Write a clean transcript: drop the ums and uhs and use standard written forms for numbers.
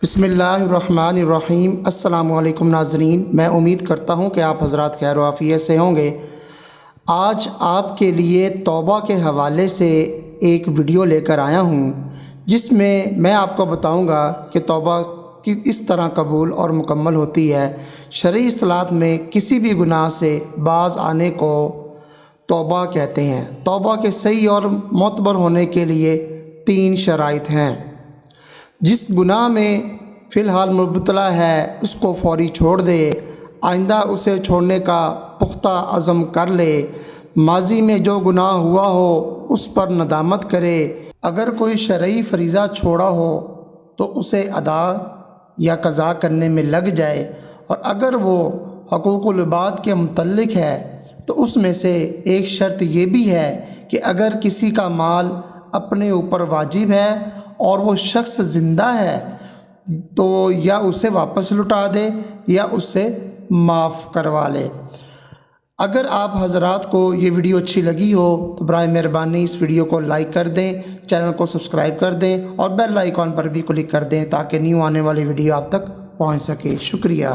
بسم اللہ الرحمن الرحیم۔ السلام علیکم ناظرین، میں امید کرتا ہوں کہ آپ حضرات خیر و عافیت سے ہوں گے۔ آج آپ کے لیے توبہ کے حوالے سے ایک ویڈیو لے کر آیا ہوں، جس میں میں آپ کو بتاؤں گا کہ توبہ اس طرح قبول اور مکمل ہوتی ہے۔ شرعی اصطلاحات میں کسی بھی گناہ سے باز آنے کو توبہ کہتے ہیں۔ توبہ کے صحیح اور معتبر ہونے کے لیے 3 شرائط ہیں۔ جس گناہ میں فی الحال مبتلا ہے اس کو فوری چھوڑ دے، آئندہ اسے چھوڑنے کا پختہ عزم کر لے، ماضی میں جو گناہ ہوا ہو اس پر ندامت کرے، اگر کوئی شرعی فریضہ چھوڑا ہو تو اسے ادا یا قضا کرنے میں لگ جائے، اور اگر وہ حقوق العباد کے متعلق ہے تو اس میں سے ایک شرط یہ بھی ہے کہ اگر کسی کا مال اپنے اوپر واجب ہے اور وہ شخص زندہ ہے تو یا اسے واپس لوٹا دے یا اس سے معاف کروا لے۔ اگر آپ حضرات کو یہ ویڈیو اچھی لگی ہو تو برائے مہربانی اس ویڈیو کو لائک کر دیں، چینل کو سبسکرائب کر دیں اور بیل آئیکن پر بھی کلک کر دیں تاکہ نیو آنے والی ویڈیو آپ تک پہنچ سکے۔ شکریہ۔